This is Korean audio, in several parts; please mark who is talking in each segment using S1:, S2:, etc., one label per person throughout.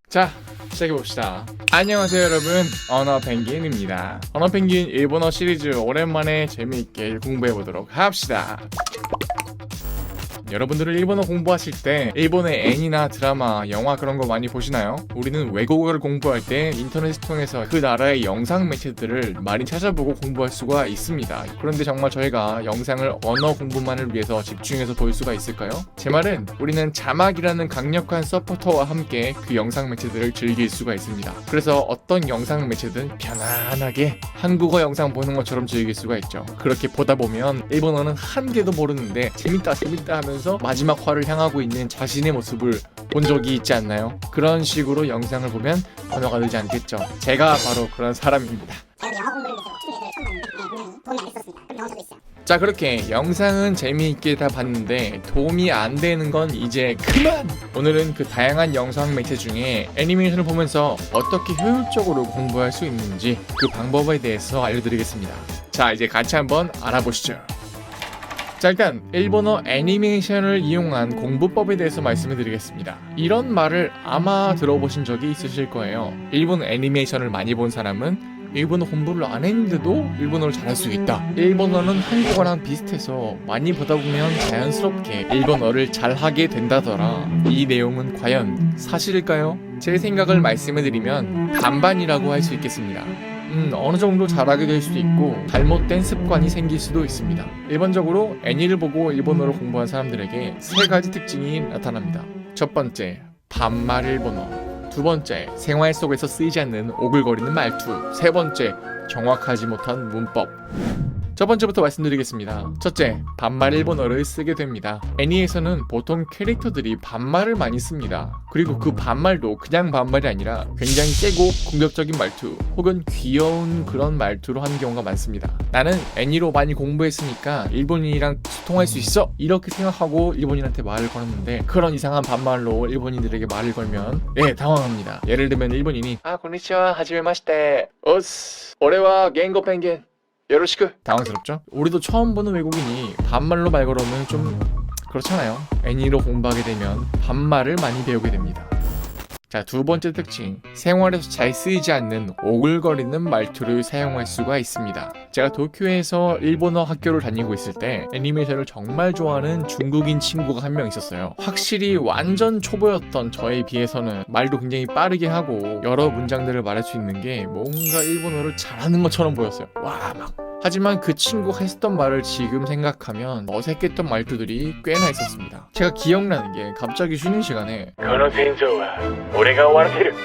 S1: 자, 시작해봅시다. 안녕하세요 여러분, 언어펭귄입니다. 언어펭귄 일본어 시리즈 오랜만에 재미있게 공부해보도록 합시다. 여러분들은 일본어 공부하실 때 일본의 애니나 드라마, 영화 그런 거 많이 보시나요? 우리는 외국어를 공부할 때 인터넷을 통해서 그 나라의 영상 매체들을 많이 찾아보고 공부할 수가 있습니다. 그런데 정말 저희가 영상을 언어 공부만을 위해서 집중해서 볼 수가 있을까요? 제 말은 우리는 자막이라는 강력한 서포터와 함께 그 영상 매체들을 즐길 수가 있습니다. 그래서 어떤 영상 매체든 편안하게 한국어 영상 보는 것처럼 즐길 수가 있죠. 그렇게 보다 보면 일본어는 한 개도 모르는데 재밌다 하면서 마지막 화를 향하고 있는 자신의 모습을 본 적이 있지 않나요? 그런 식으로 영상을 보면 언어가 늘지 않겠죠. 제가 바로 그런 사람입니다. 자, 그렇게 영상은 재미있게 다 봤는데 도움이 안 되는 건 이제 그만! 오늘은 그 다양한 영상 매체 중에 애니메이션을 보면서 어떻게 효율적으로 공부할 수 있는지 그 방법에 대해서 알려드리겠습니다. 자, 이제 같이 한번 알아보시죠. 자, 일단 일본어 애니메이션을 이용한 공부법에 대해서 말씀을 드리겠습니다. 이런 말을 아마 들어보신 적이 있으실 거예요. 일본 애니메이션을 많이 본 사람은 일본어 공부를 안 했는데도 일본어를 잘할 수 있다. 일본어는 한국어랑 비슷해서 많이 보다 보면 자연스럽게 일본어를 잘하게 된다더라. 이 내용은 과연 사실일까요? 제 생각을 말씀을 드리면 반반이라고 할 수 있겠습니다. 어느 정도 잘하게 될 수도 있고 잘못된 습관이 생길 수도 있습니다. 일반적으로 애니를 보고 일본어를 공부한 사람들에게 세 가지 특징이 나타납니다. 첫 번째, 반말 일본어. 두 번째, 생활 속에서 쓰이지 않는 오글거리는 말투. 세 번째, 정확하지 못한 문법. 첫 번째부터 말씀드리겠습니다. 첫째, 반말 일본어를 쓰게 됩니다. 애니에서는 보통 캐릭터들이 반말을 많이 씁니다. 그리고 그 반말도 그냥 반말이 아니라 굉장히 세고 공격적인 말투 혹은 귀여운 그런 말투로 하는 경우가 많습니다. 나는 애니로 많이 공부했으니까 일본인이랑 소통할 수 있어! 이렇게 생각하고 일본인한테 말을 걸었는데 그런 이상한 반말로 일본인들에게 말을 걸면 당황합니다. 예를 들면 일본인이 고니치와 하지메마시테 오스 오레와 겐고 펭귄 요로시크. 당황스럽죠? 우리도 처음 보는 외국인이 반말로 말 걸으면 좀 그렇잖아요. 애니로 공부하게 되면 반말을 많이 배우게 됩니다. 자, 두 번째 특징, 생활에서 잘 쓰이지 않는 오글거리는 말투를 사용할 수가 있습니다. 제가 도쿄에서 일본어 학교를 다니고 있을 때 애니메이션을 정말 좋아하는 중국인 친구가 한 명 있었어요. 확실히 완전 초보였던 저에 비해서는 말도 굉장히 빠르게 하고 여러 문장들을 말할 수 있는 게 뭔가 일본어를 잘하는 것처럼 보였어요. 하지만 그 친구가 했었던 말을 지금 생각하면 어색했던 말투들이 꽤나 있었습니다. 제가 기억나는 게 갑자기 쉬는 시간에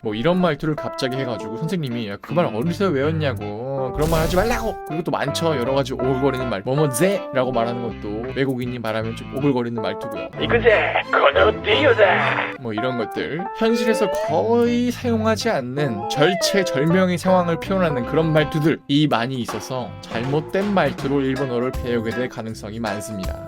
S1: 뭐 이런 말투를 갑자기 해가지고 선생님이 야, 그 말 어디서 외웠냐고 그런 말 하지 말라고. 그리고 또 많죠. 여러가지 오글거리는 말 뭐뭐제 라고 말하는 것도 외국인이 말하면 좀 오글거리는 말투고요. 이그제 거노띠요다 뭐 이런 것들 현실에서 거의 사용하지 않는 절체절명의 상황을 표현하는 그런 말투들이 많이 있어서 잘못된 말투로 일본어를 배우게 될 가능성이 많습니다.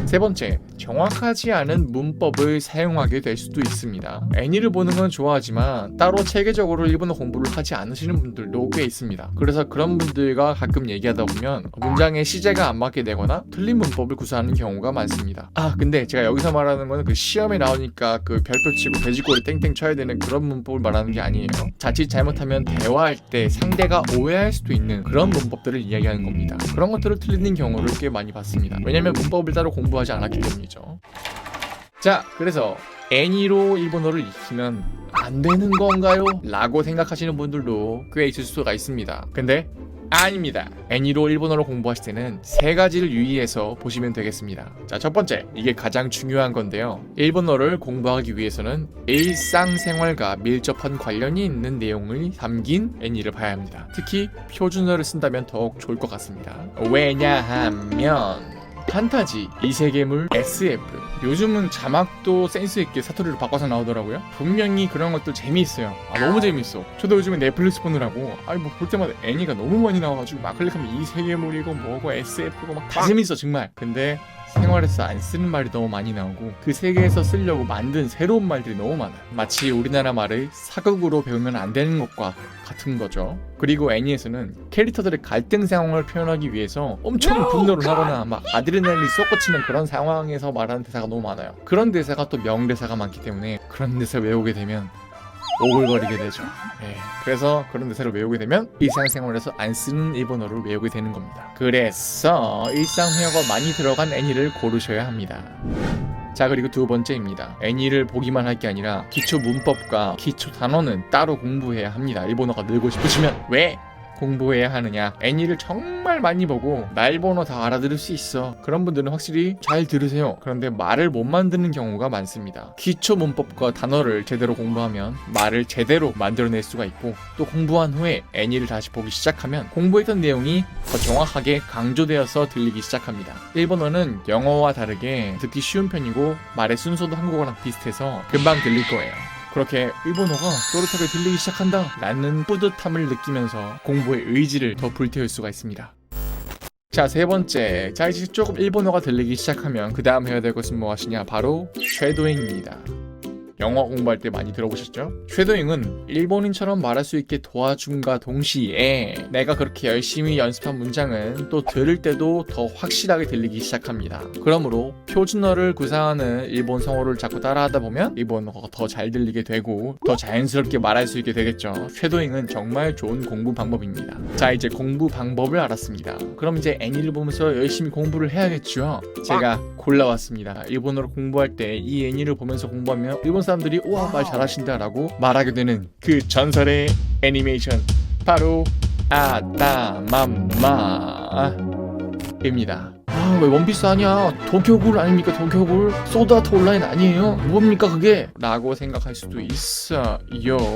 S1: 세 번째, 정확하지 않은 문법을 사용하게 될 수도 있습니다. 애니를 보는 건 좋아하지만 따로 체계적으로 일본어 공부를 하지 않으시는 분들도 꽤 있습니다. 그래서 그런 분들과 가끔 얘기하다 보면 문장의 시제가 안 맞게 되거나 틀린 문법을 구사하는 경우가 많습니다. 근데 제가 여기서 말하는 거는 그 시험에 나오니까 그 별표 치고 돼지꼬리 땡땡 쳐야 되는 그런 문법을 말하는 게 아니에요. 자칫 잘못하면 대화할 때 상대가 오해할 수도 있는 그런 문법들을 이야기하는 겁니다. 그런 것들을 틀리는 경우를 꽤 많이 봤습니다. 왜냐면 문법을 따로 공부하지 않았기 때문이죠. 자, 그래서 애니로 일본어를 익히면 안 되는 건가요? 라고 생각하시는 분들도 꽤 있을 수가 있습니다. 근데 아닙니다. 애니로 일본어를 공부하실 때는 세 가지를 유의해서 보시면 되겠습니다. 자, 첫 번째, 이게 가장 중요한 건데요. 일본어를 공부하기 위해서는 일상생활과 밀접한 관련이 있는 내용을 담긴 애니를 봐야 합니다. 특히 표준어를 쓴다면 더욱 좋을 것 같습니다. 왜냐하면 판타지, 이세계물, SF 요즘은 자막도 센스있게 사투리로 바꿔서 나오더라고요. 분명히 그런 것도 재미있어요. 너무 재미있어. 저도 요즘에 넷플릭스 보느라고 뭐 볼 때마다 애니가 너무 많이 나와가지고 막 클릭하면 이세계물이고 뭐고 SF고 막 다 재밌어 정말. 근데 생활에서 안 쓰는 말이 너무 많이 나오고 그 세계에서 쓰려고 만든 새로운 말들이 너무 많아요. 마치 우리나라 말을 사극으로 배우면 안 되는 것과 같은 거죠. 그리고 애니에서는 캐릭터들의 갈등 상황을 표현하기 위해서 엄청 분노를 하거나 막 아드레날린이 쏟아지는 그런 상황에서 말하는 대사가 너무 많아요. 그런 대사가 또 명대사가 많기 때문에 그런 대사 외우게 되면 오글거리게 되죠. 네, 그래서 그런 대사를 외우게 되면 일상생활에서 안 쓰는 일본어를 외우게 되는 겁니다. 그래서 일상회화가 많이 들어간 애니를 고르셔야 합니다. 자, 그리고 두 번째입니다. 애니를 보기만 할 게 아니라 기초 문법과 기초 단어는 따로 공부해야 합니다. 일본어가 늘고 싶으시면. 왜 공부해야 하느냐? 애니를 정말 많이 보고 말번호 다 알아들을 수 있어. 그런 분들은 확실히 잘 들으세요. 그런데 말을 못 만드는 경우가 많습니다. 기초 문법과 단어를 제대로 공부하면 말을 제대로 만들어낼 수가 있고, 또 공부한 후에 애니를 다시 보기 시작하면 공부했던 내용이 더 정확하게 강조되어서 들리기 시작합니다. 일본어는 영어와 다르게 듣기 쉬운 편이고 말의 순서도 한국어랑 비슷해서 금방 들릴 거예요. 그렇게 일본어가 또렷하게 들리기 시작한다 라는 뿌듯함을 느끼면서 공부의 의지를 더 불태울 수가 있습니다. 자, 세 번째. 자, 이제 조금 일본어가 들리기 시작하면 그 다음 해야 될 것은 무엇이냐? 바로 쉐도잉입니다. 영어 공부할 때 많이 들어보셨죠? 쉐도잉은 일본인처럼 말할 수 있게 도와줌과 동시에 내가 그렇게 열심히 연습한 문장은 또 들을 때도 더 확실하게 들리기 시작합니다. 그러므로 표준어를 구사하는 일본 성어를 자꾸 따라하다 보면 일본어가 더 잘 들리게 되고 더 자연스럽게 말할 수 있게 되겠죠. 쉐도잉은 정말 좋은 공부 방법입니다. 자, 이제 공부 방법을 알았습니다. 그럼 이제 애니를 보면서 열심히 공부를 해야겠죠. 제가 골라왔습니다. 일본어로 공부할 때 이 애니를 보면서 공부하면 일본 사람들이 우와 말 잘하신다 라고 말하게 되는 그 전설의 애니메이션, 바로 아따맘마입니다. 아, 왜 원피스 아니야? 도쿄굴 아닙니까? 도쿄굴? 소드아트 온라인 아니에요? 뭡니까 그게? 라고 생각할 수도 있어요.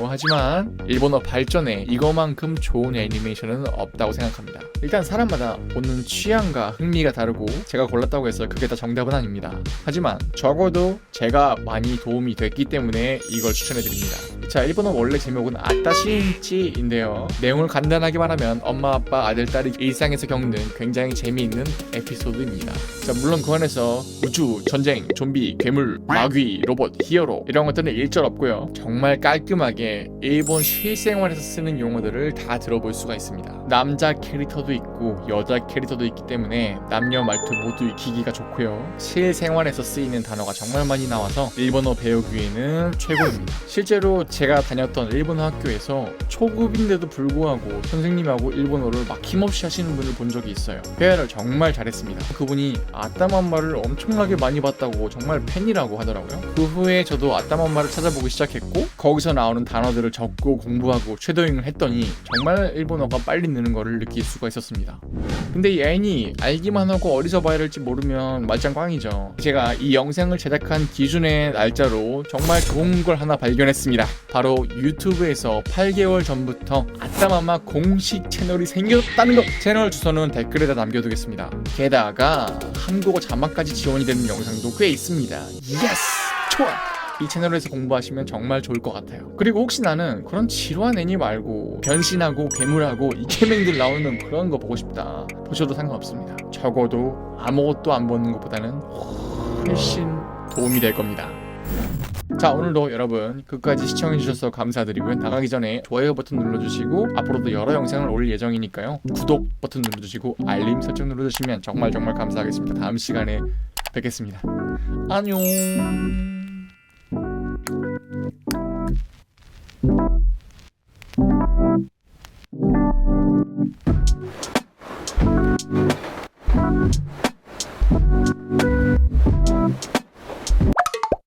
S1: 하지만 일본어 발전에 이거만큼 좋은 애니메이션은 없다고 생각합니다. 일단 사람마다 보는 취향과 흥미가 다르고 제가 골랐다고 해서 그게 다 정답은 아닙니다. 하지만 적어도 제가 많이 도움이 됐기 때문에 이걸 추천해드립니다. 자, 일본어 원래 제목은 아따신치인데요. 내용을 간단하게 말하면 엄마, 아빠, 아들, 딸이 일상에서 겪는 굉장히 재미있는 에피소드입니다. 자, 물론 그 안에서 우주, 전쟁, 좀비, 괴물, 마귀, 로봇, 히어로 이런 것들은 일절 없고요. 정말 깔끔하게 일본 실생활에서 쓰는 용어들을 다 들어볼 수가 있습니다. 남자 캐릭터도 있고 여자 캐릭터도 있기 때문에 남녀 말투 모두 익히기가 좋고요. 실생활에서 쓰이는 단어가 정말 많이 나와서 일본어 배우기에는 최고입니다. 실제로 제가 다녔던 일본어 학교에서 초급인데도 불구하고 선생님하고 일본어를 막힘없이 하시는 분을 본 적이 있어요. 회화를 정말 잘했습니다. 그분이 아따맘마를 엄청나게 많이 봤다고 정말 팬이라고 하더라고요. 그 후에 저도 아따맘마를 찾아보기 시작했고 거기서 나오는 단어들을 적고 공부하고 쉐도잉을 했더니 정말 일본어가 빨리 느는 거를 느낄 수가 있었습니다. 근데 이 애니 알기만 하고 어디서 봐야 할지 모르면 말짱 꽝이죠. 제가 이 영상을 제작한 기준의 날짜로 정말 좋은 걸 하나 발견했습니다. 바로 유튜브에서 8개월 전부터 아따맘마 공식 채널이 생겼다는 것! 채널 주소는 댓글에다 남겨두겠습니다. 게다가 한국어 자막까지 지원이 되는 영상도 꽤 있습니다. 예스! 좋아! 이 채널에서 공부하시면 정말 좋을 것 같아요. 그리고 혹시 나는 그런 지루한 애니 말고 변신하고 괴물하고 이케맨들 나오는 그런 거 보고 싶다, 보셔도 상관없습니다. 적어도 아무것도 안 보는 것보다는 훨씬 도움이 될 겁니다. 자, 오늘도 여러분 끝까지 시청해주셔서 감사드리고요. 나가기 전에 좋아요 버튼 눌러주시고 앞으로도 여러 영상을 올릴 예정이니까요. 구독 버튼 눌러주시고 알림 설정 눌러주시면 정말 감사하겠습니다. 다음 시간에 뵙겠습니다. 안녕.